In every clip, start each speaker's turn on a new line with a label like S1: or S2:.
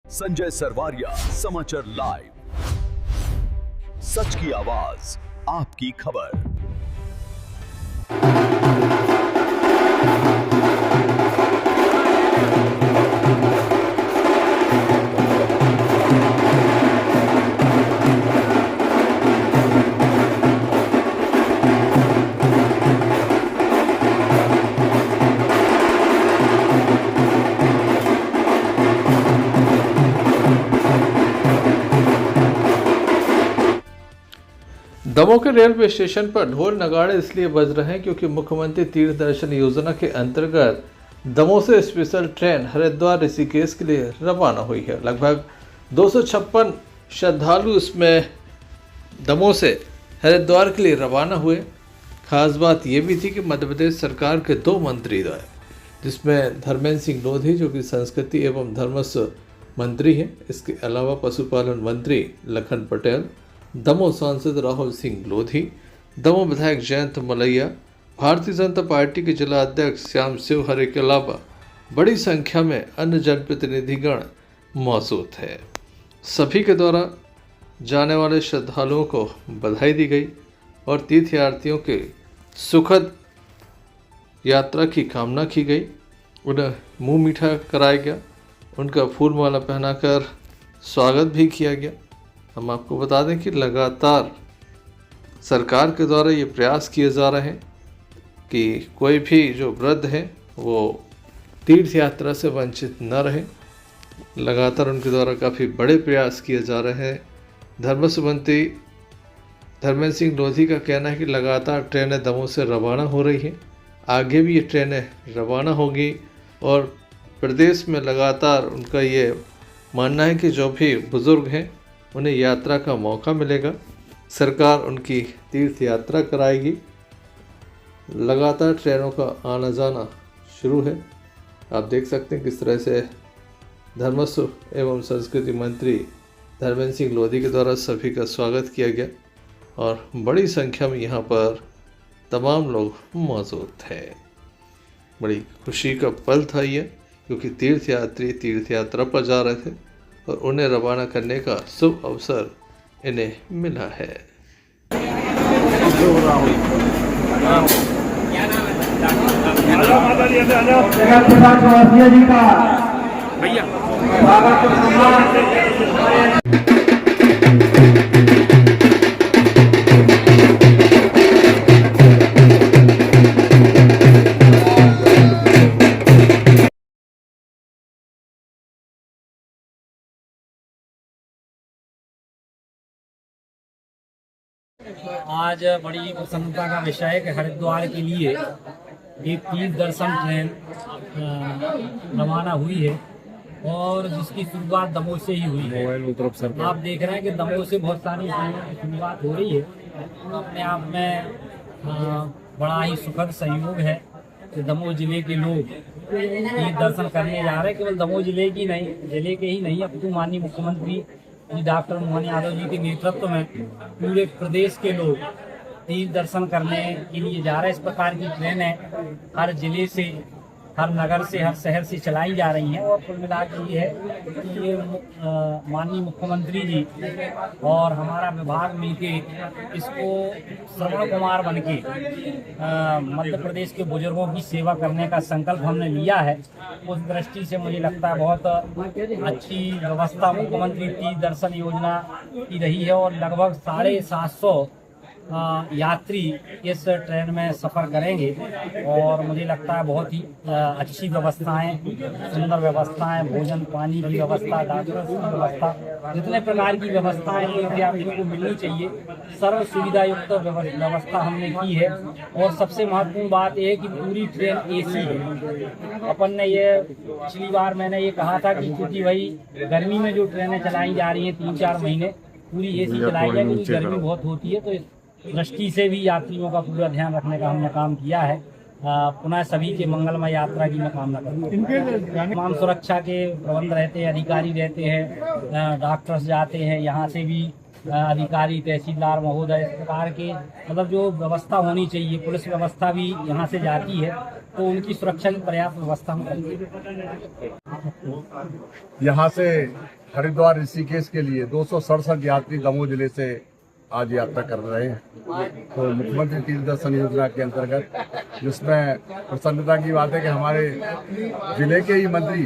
S1: संजय सरवारिया, समाचार लाइव, सच की आवाज, आपकी खबर।
S2: दमोह के रेलवे स्टेशन पर ढोल नगाड़े इसलिए बज रहे हैं क्योंकि मुख्यमंत्री तीर्थ दर्शन योजना के अंतर्गत दमोह से स्पेशल ट्रेन हरिद्वार ऋषिकेश के लिए रवाना हुई है। लगभग 256 श्रद्धालु इसमें दमोह से हरिद्वार के लिए रवाना हुए। खास बात ये भी थी कि मध्य प्रदेश सरकार के 2 मंत्री रहे, जिसमें धर्मेंद्र सिंह लोधी जो कि संस्कृति एवं धर्मस्व मंत्री हैं, इसके अलावा पशुपालन मंत्री लखन पटेल, दमोह सांसद राहुल सिंह लोधी, दमोह विधायक जयंत मलैया, भारतीय जनता पार्टी के जिला अध्यक्ष श्याम शिव हरे के अलावा बड़ी संख्या में अन्य जनप्रतिनिधिगण मौजूद थे। सभी के द्वारा जाने वाले श्रद्धालुओं को बधाई दी गई और तीर्थयात्रियों के सुखद यात्रा की कामना की गई। उन्हें मुंह मीठा कराया गया, उनका फूल माला पहनाकर स्वागत भी किया गया। हम आपको बता दें कि लगातार सरकार के द्वारा ये प्रयास किए जा रहे हैं कि कोई भी जो वृद्ध है वो तीर्थ यात्रा से वंचित न रहे। लगातार उनके द्वारा काफ़ी बड़े प्रयास किए जा रहे हैं। धर्मस्व मंत्री धर्मेंद्र सिंह लोधी का कहना है कि लगातार ट्रेनें दमोह से रवाना हो रही हैं, आगे भी ये ट्रेनें रवाना होगी और प्रदेश में लगातार उनका ये मानना है कि जो भी बुज़ुर्ग हैं उन्हें यात्रा का मौका मिलेगा। सरकार उनकी तीर्थ यात्रा कराएगी। लगातार ट्रेनों का आना जाना शुरू है। आप देख सकते हैं किस तरह से धर्मस्व एवं संस्कृति मंत्री धर्मेंद्र सिंह लोधी के द्वारा सभी का स्वागत किया गया और बड़ी संख्या में यहाँ पर तमाम लोग मौजूद थे। बड़ी खुशी का पल था ये, क्योंकि तीर्थयात्री तीर्थ यात्रा पर जा रहे थे और उन्हें रवाना करने का शुभ अवसर इन्हें मिला है।
S3: आज बड़ी प्रसन्नता का विषय है कि हरिद्वार के लिए एक तीर्थ दर्शन ट्रेन रवाना हुई है और जिसकी शुरुआत दमोह से ही हुई है। आप देख रहे हैं कि दमोह से बहुत सारी ट्रेनों की शुरुआत हो रही है। अपने आप में बड़ा ही सुखद सहयोग है कि दमोह जिले के लोग तीर्थ दर्शन करने जा रहे हैं। केवल दमोह जिले के ही नहीं, अब तो माननीय मुख्यमंत्री डॉक्टर मोहन यादव जी के नेतृत्व में पूरे प्रदेश के लोग तीर्थ दर्शन करने के लिए जा रहे हैं। इस प्रकार की ट्रेनें हर जिले से, हर नगर से, हर शहर से चलाई जा रही हैं और कुल मिलाकर ये है कि ये माननीय मुख्यमंत्री जी और हमारा विभाग मिलके इसको श्रवण कुमार बनके मध्य प्रदेश के बुजुर्गों की सेवा करने का संकल्प हमने लिया है। उस दृष्टि से मुझे लगता है बहुत अच्छी व्यवस्था मुख्यमंत्री तीर्थ दर्शन योजना की रही है और लगभग 750 यात्री इस ट्रेन में सफ़र करेंगे और मुझे लगता है बहुत ही अच्छी व्यवस्थाएं, सुंदर व्यवस्थाएं, भोजन पानी की व्यवस्था, डॉक्टर्स की व्यवस्था, जितने प्रकार की व्यवस्थाएं तीर्थयात्रियों को मिलनी चाहिए, सर्व सुविधा युक्त व्यवस्था हमने की है। और सबसे महत्वपूर्ण बात यह है कि पूरी ट्रेन AC है। अपन ने ये पिछली बार मैंने ये कहा था कि क्योंकि भाई गर्मी में जो ट्रेनें चलाई जा रही हैं 3-4 महीने पूरी AC चलाई जाएगी, क्योंकि गर्मी बहुत होती है, तो दृष्टि से भी यात्रियों का पूरा ध्यान रखने का हमने काम किया है। पुनः सभी के मंगलमय यात्रा की मैं कामना करता हूँ। तमाम सुरक्षा के प्रबंध रहते हैं, अधिकारी रहते हैं, डॉक्टर्स जाते हैं, यहाँ से भी अधिकारी, तहसीलदार महोदय, इस प्रकार के मतलब जो व्यवस्था होनी चाहिए, पुलिस व्यवस्था भी यहाँ से जाती है, तो उनकी सुरक्षा की पर्याप्त व्यवस्था हम करेंगे।
S4: यहाँ से हरिद्वार ऋषिकेश के लिए 267 यात्री दमोह जिले से आज यात्रा कर रहे हैं। तो मुख्यमंत्री तीर्थ दर्शन योजना के अंतर्गत, जिसमें प्रसन्नता की बात है कि हमारे जिले के ही मंत्री,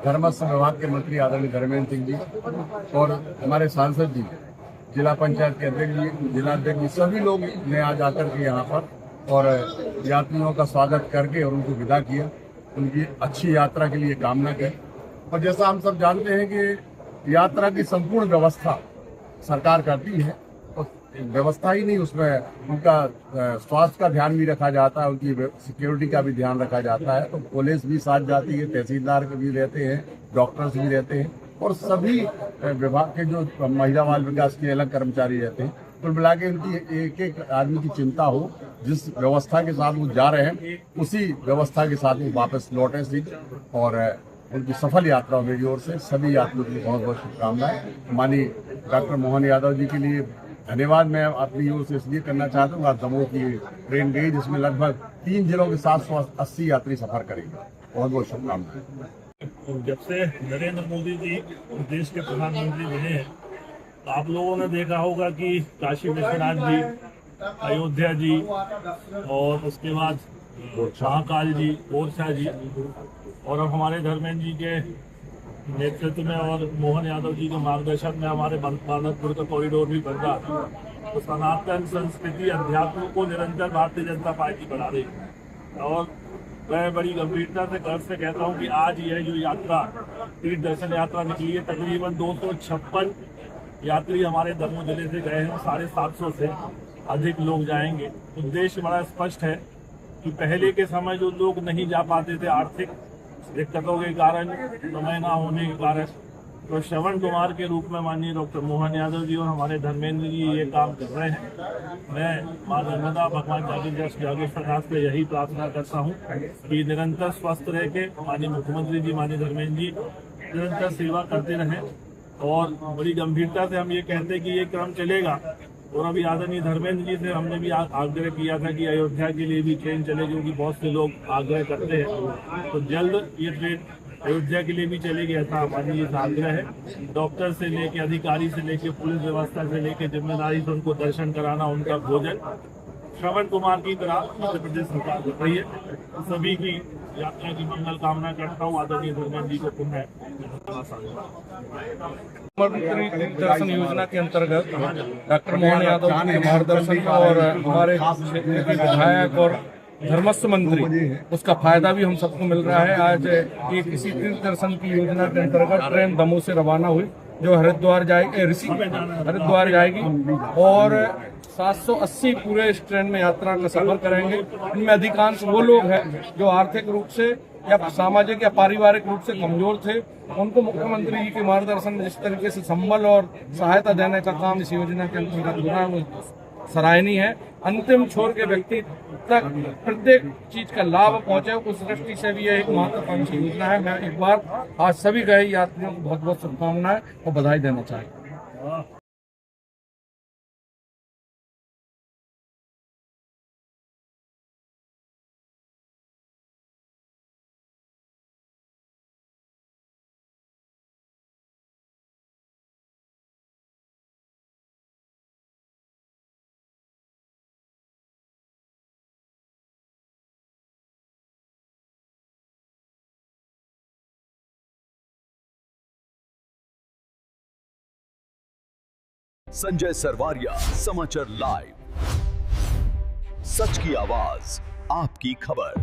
S4: धर्मस्व विभाग के मंत्री आदरणीय धर्मेंद्र सिंह जी और हमारे सांसद जी, जिला पंचायत के अध्यक्ष जी, जिलाध्यक्ष जी, सभी लोग ने आज आकर के यहाँ पर और यात्रियों का स्वागत करके और उनको विदा किया, उनकी अच्छी यात्रा के लिए कामना की। और जैसा हम सब जानते हैं कि यात्रा की संपूर्ण व्यवस्था सरकार करती है, और व्यवस्था ही नहीं, उसमें उनका स्वास्थ्य का ध्यान भी रखा जाता है, उनकी सिक्योरिटी का भी ध्यान रखा जाता है। तो पुलिस भी साथ जाती है, तहसीलदार भी रहते हैं, डॉक्टर्स भी रहते हैं और सभी विभाग के जो महिला बाल विकास के अलग कर्मचारी रहते हैं। कुल मिला के उनकी एक एक आदमी की चिंता हो, जिस व्यवस्था के साथ वो जा रहे हैं उसी व्यवस्था के साथ वो वापस लौटे सीख, और उनकी सफल यात्रा मेरी ओर से सभी यात्रियों की बहुत बहुत शुभकामनाएं। माननीय डॉक्टर मोहन यादव जी के लिए धन्यवाद मैं अपनी ओर से इसलिए करना चाहता हूँ। आज दमोह की ट्रेन गई, जिसमें लगभग 3 जिलों के 780 यात्री सफर करेंगे। बहुत बहुत शुभकामनाएं।
S5: जब से नरेंद्र मोदी जी देश के प्रधानमंत्री बने हैं, तो आप लोगों ने देखा होगा कि काशी विश्वनाथ जी, अयोध्या जी और उसके बाद महाकाल जी, ओरछा जी, और अब हमारे धर्मेंद्र जी के नेतृत्व में और मोहन यादव जी के मार्गदर्शन में हमारे भारतपुर का कॉरिडोर भी बन रहा है। तो सनातन संस्कृति अध्यात्म को निरंतर भारतीय जनता पार्टी बढ़ा रही है। और मैं बड़ी गंभीरता से गर्व से कहता हूँ कि आज यह जो यात्रा, तीर्थ दर्शन यात्रा निकली है, तकरीबन 256 यात्री हमारे दमोह जिले से गए हैं। 750 से अधिक लोग जाएंगे। उद्देश्य बड़ा स्पष्ट है कि पहले के समय जो लोग नहीं जा पाते थे, आर्थिक दिक्कतों के कारण, समय ना होने के कारण, तो श्रवण कुमार के रूप में माननीय डॉक्टर मोहन यादव जी और हमारे धर्मेंद्र जी ये काम कर रहे हैं। मैं मां नर्मदा, भगवान जागेश्वर से यही प्रार्थना करता हूँ कि निरंतर स्वस्थ रह के माननीय मुख्यमंत्री जी, माननीय धर्मेंद्र जी निरंतर सेवा करते रहें। और बड़ी गंभीरता से हम ये कहते हैं कि ये क्रम चलेगा। और अभी आदरणीय धर्मेंद्र जी से हमने भी आग्रह किया था कि अयोध्या के लिए भी ट्रेन चले, जो कि बहुत से लोग आग्रह करते हैं। तो जल्द ये ट्रेन अयोध्या के लिए भी चलेगी, ऐसा हमारी ये आग्रह है। डॉक्टर से लेके, अधिकारी से लेके, पुलिस व्यवस्था से लेके, जिम्मेदारी से उनको दर्शन कराना, उनका भोजन श्रवण कुमार की तरह मध्य प्रदेश सरकार कर रही है। सभी की यात्रा की मंगल कामना करता हूँ। आदरणीय धर्मेंद्र जी को पुनः
S6: तीर्थ दर्शन योजना के अंतर्गत डॉक्टर मोहन यादव जी के मार्गदर्शन और हमारे विधायक और धर्मस्व मंत्री, उसका फायदा भी हम सबको मिल रहा है। आज एक इसी तीर्थ दर्शन की योजना के अंतर्गत ट्रेन दमोह से रवाना हुई, जो हरिद्वार जाएगी, हरिद्वार जाएगी, और 780 पूरे इस ट्रेन में यात्रा का सफर करेंगे। इनमें अधिकांश वो लोग हैं जो आर्थिक रूप से या सामाजिक या पारिवारिक रूप से कमजोर थे। उनको मुख्यमंत्री जी के मार्गदर्शन में जिस तरीके से संबल और सहायता देने का काम इस योजना के अंतर्गत हो रहा है, वो सराहनीय है। अंतिम छोर के व्यक्ति तक प्रत्येक चीज का लाभ पहुंचे, उस दृष्टि से भी यह एक महत्वकांक्षी योजना है। मैं एक बार आज सभी गए यात्रियों को बहुत बहुत शुभकामनाएं और बधाई देना चाहूँगा।
S1: संजय सरवारिया, समाचार लाइव, सच की आवाज, आपकी खबर।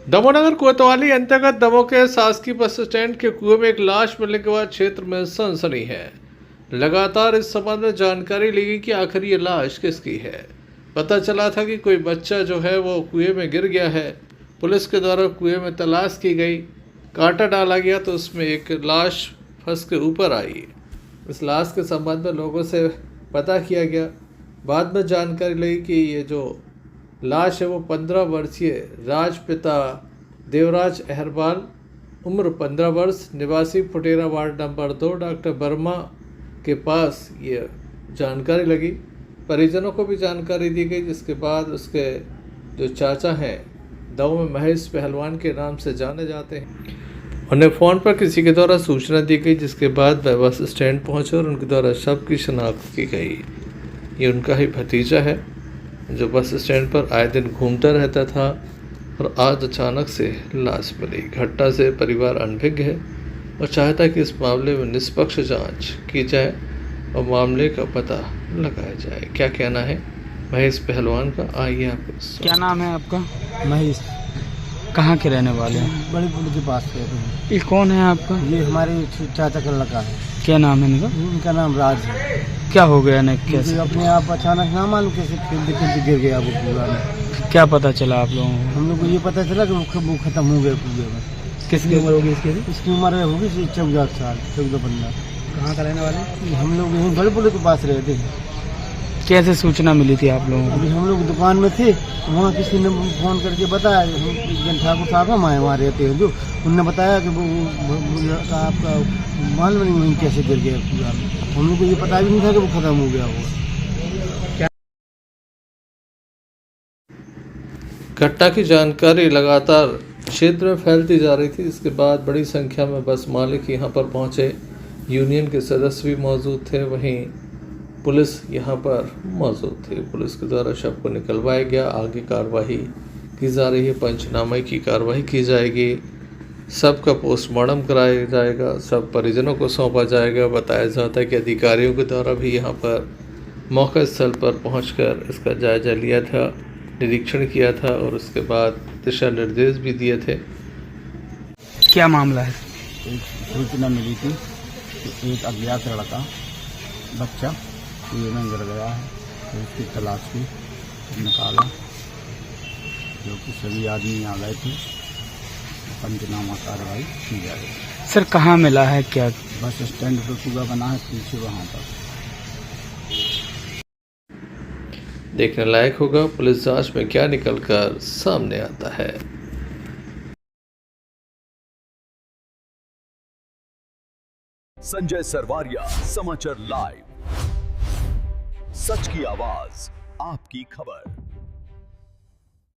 S2: दमोह नगर कोतवाली अंतर्गत दमोह के शासकीय बस स्टैंड के कुएं में एक लाश मिलने के बाद क्षेत्र में सनसनी है। लगातार इस संबंध में जानकारी ली गई कि आखिर ये लाश किसकी है। पता चला था कि कोई बच्चा जो है वो कुएं में गिर गया है। पुलिस के द्वारा कुएं में तलाश की गई, कांटा डाला गया तो उसमें एक लाश फंस के ऊपर आई। इस लाश के संबंध में लोगों से पता किया गया। बाद में जानकारी लगी कि ये जो लाश है वो 15 वर्षीय राजपिता देवराज अहरवाल, उम्र 15 वर्ष, निवासी Futera ward number 2 doctor Verma के पास ये जानकारी लगी। परिजनों को भी जानकारी दी गई, जिसके बाद उसके जो चाचा हैं दमोह में महेश पहलवान के नाम से जाने जाते हैं, उन्हें फ़ोन पर किसी के द्वारा सूचना दी गई, जिसके बाद वह बस स्टैंड पहुंचे और उनके द्वारा शव की शिनाख्त की गई। ये उनका ही भतीजा है जो बस स्टैंड पर आए दिन घूमता रहता था और आज अचानक से लाश मिली। घटना से परिवार अनभिज्ञ है और चाहता है कि इस मामले में निष्पक्ष जांच की जाए और मामले का पता लगाया जाए। क्या कहना है महेश पहलवान का, आइए आपको।
S7: क्या नाम है आपका?
S8: महेश,
S7: कहाँ के रहने वाले हैं?
S8: बड़ी पुल के पास रहते हैं।
S7: ये कौन है आपका?
S8: ये हमारे चाचा का लड़का है।
S7: क्या नाम है इनका?
S8: उनका नाम राज है।
S7: क्या हो गया ना, कैसे?
S8: मुझे अपने आप अचानक ना मालूम कैसे खेलते गिर गया वो पूरा में।
S7: क्या पता चला आप लोगों को?
S8: हम लोग को ये पता चला कि वो खत्म हो गया पूरे में।
S7: किसकी उम्र होगी इसकी?
S8: इसकी उम्र होगी 14 साल, 14-15।
S7: कहाँ का रहने वाले?
S8: हम लोग यहीं बड़े पुल के पास रहते हैं।
S7: कैसे सूचना मिली थी आप लोगों को?
S8: अभी हम लोग दुकान में थे, वहाँ किसी ने फ़ोन करके बताया, जन ठाकुर साहब हमारे वहाँ रहते हैं, जो उनने बताया कि वो लड़का आपका मालूम नहीं वहीं कैसे गिर गया पूरा में। हम लोग को ये पता भी नहीं था कि वो खत्म हो गया वो।
S2: घटना की जानकारी लगातार क्षेत्र में फैलती जा रही थी। इसके बाद बड़ी संख्या में बस मालिक यहां पर पहुंचे, यूनियन के सदस्य भी मौजूद थे, वहीं पुलिस यहां पर मौजूद थी। पुलिस के द्वारा शव को निकलवाया गया, आगे कार्रवाई की जा रही है, पंचनामे की कार्रवाई की जाएगी, सबका पोस्टमार्टम कराया जाएगा, सब परिजनों को सौंपा जाएगा। बताया जाता है कि अधिकारियों के द्वारा भी यहां पर मौका स्थल पर पहुंचकर इसका जायजा लिया था, निरीक्षण किया था और उसके बाद दिशा निर्देश भी दिए थे।
S7: क्या मामला है?
S8: एक सूचना मिली थी कि एक अज्ञात लड़का बच्चा कुएं में गिर गया है, तो उसकी तलाश की, निकाला, जो कि सभी आदमी आ गए थे, पंचनामा कार्रवाई की जा रही है।
S7: सर कहाँ मिला है? क्या
S8: बस स्टैंड पर पूरा बना है, पीछे वहाँ पर।
S2: देखने लायक होगा पुलिस जांच में क्या निकलकर सामने आता है।
S1: संजय सरवारिया, समाचार लाइव, सच की आवाज, आपकी खबर।